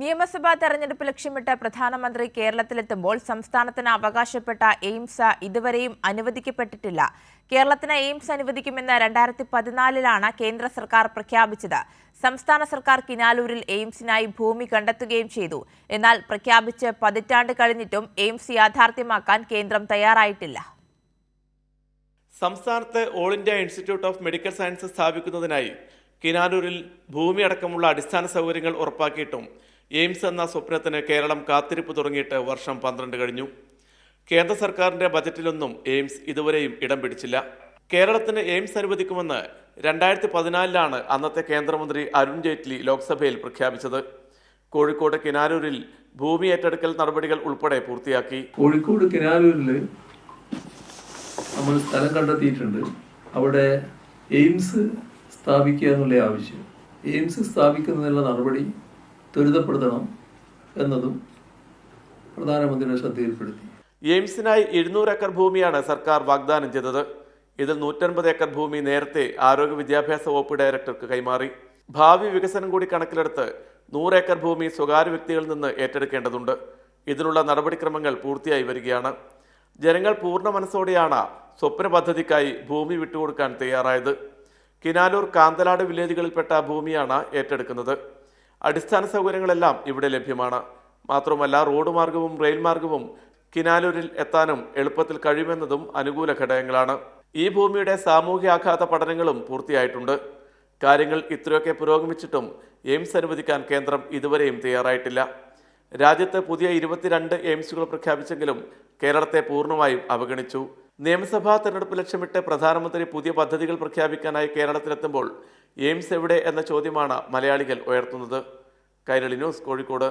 നിയമസഭാ തെരഞ്ഞെടുപ്പ് ലക്ഷ്യമിട്ട് പ്രധാനമന്ത്രി കേരളത്തിലെത്തുമ്പോൾ സംസ്ഥാനത്തിന് അവകാശപ്പെട്ട എയിംസ് ഇതുവരെയും അനുവദിക്കപ്പെട്ടിട്ടില്ല. കേരളത്തിന് എയിംസ് അനുവദിക്കുമെന്ന് 2014 കേന്ദ്ര സർക്കാർ പ്രഖ്യാപിച്ചത്. സംസ്ഥാന സർക്കാർ കിനാലൂരിൽ എയിംസിനായി ഭൂമി കണ്ടെത്തുകയും ചെയ്തു. എന്നാൽ പ്രഖ്യാപിച്ച് പതിറ്റാണ്ട് കഴിഞ്ഞിട്ടും എയിംസ് യാഥാർത്ഥ്യമാക്കാൻ കേന്ദ്രം തയ്യാറായിട്ടില്ല. സംസ്ഥാനത്ത് all India institute of medical science സ്ഥാപിക്കുന്നതിനായി കിനാലൂരിൽ ഭൂമി അടക്കമുള്ള അടിസ്ഥാന സൗകര്യങ്ങൾ ഉറപ്പാക്കിയിട്ടും എയിംസ് എന്ന സ്വപ്നത്തിന് കേരളം കാത്തിരിപ്പ് തുടങ്ങിയിട്ട് വർഷം 12 കഴിഞ്ഞു. കേന്ദ്ര സർക്കാരിന്റെ ബജറ്റിലൊന്നും എയിംസ് ഇതുവരെയും ഇടം പിടിച്ചില്ല. കേരളത്തിന് എയിംസ് അനുവദിക്കുമെന്ന് 2014 അന്നത്തെ കേന്ദ്രമന്ത്രി അരുൺ ജെയ്റ്റ്ലി ലോക്സഭയിൽ പ്രഖ്യാപിച്ചത്. കോഴിക്കോട് കിനാലൂരിൽ ഭൂമി ഏറ്റെടുക്കൽ നടപടികൾ ഉൾപ്പെടെ പൂർത്തിയാക്കി. കോഴിക്കോട് കിനാലൂരിൽ നമ്മൾ സ്ഥലം കണ്ടെത്തിയിട്ടുണ്ട്. അവിടെ എയിംസ് സ്ഥാപിക്കുക എന്നുള്ള ആവശ്യം, എയിംസ് സ്ഥാപിക്കുന്നതിനുള്ള നടപടി ത്വരിതപ്പെടുത്തണം എന്നതും പ്രധാനമന്ത്രിയുടെ ശ്രദ്ധയിൽപ്പെടുത്തി. എയിംസിനായി 200 ഏക്കർ ഭൂമിയാണ് സർക്കാർ വാഗ്ദാനം ചെയ്തത്. ഇതിൽ 150 ഏക്കർ ഭൂമി നേരത്തെ ആരോഗ്യ വിദ്യാഭ്യാസ വകുപ്പ് ഡയറക്ടർക്ക് കൈമാറി. ഭാവി വികസനം കൂടി കണക്കിലെടുത്ത് 100 ഏക്കർ ഭൂമി സ്വകാര്യ വ്യക്തികളിൽ നിന്ന് ഏറ്റെടുക്കേണ്ടതുണ്ട്. ഇതിനുള്ള നടപടിക്രമങ്ങൾ പൂർത്തിയായി വരികയാണ്. ജനങ്ങൾ പൂർണ്ണ മനസ്സോടെയാണ് സ്വപ്ന പദ്ധതിക്കായി ഭൂമി വിട്ടുകൊടുക്കാൻ തയ്യാറായത്. കിനാലൂർ, കാന്തലാട് വില്ലേജുകളിൽപ്പെട്ട ഭൂമിയാണ് ഏറ്റെടുക്കുന്നത്. അടിസ്ഥാന സൗകര്യങ്ങളെല്ലാം ഇവിടെ ലഭ്യമാണ്. മാത്രമല്ല റോഡ് മാർഗവും റെയിൽ മാർഗവും കിനാലൂരിൽ എത്താനും എളുപ്പത്തിൽ കഴിയുമെന്നതും അനുകൂല ഘടകങ്ങളാണ്. ഈ ഭൂമിയുടെ സാമൂഹ്യാഘാത പഠനങ്ങളും പൂർത്തിയായിട്ടുണ്ട്. കാര്യങ്ങൾ ഇത്രയൊക്കെ പുരോഗമിച്ചിട്ടും എയിംസ് അനുവദിക്കാൻ കേന്ദ്രം ഇതുവരെയും തയ്യാറായിട്ടില്ല. രാജ്യത്ത് പുതിയ 22 എയിംസുകൾ പ്രഖ്യാപിച്ചെങ്കിലും കേരളത്തെ പൂർണ്ണമായും അവഗണിച്ചു. നിയമസഭാ തെരഞ്ഞെടുപ്പ് ലക്ഷ്യമിട്ട് പ്രധാനമന്ത്രി പുതിയ പദ്ധതികൾ പ്രഖ്യാപിക്കാനായി കേരളത്തിലെത്തുമ്പോൾ എയിംസ് എവിടെ എന്ന ചോദ്യമാണ് മലയാളികൾ ഉയർത്തുന്നത്. കൈരളി ന്യൂസ്, കോഴിക്കോട്.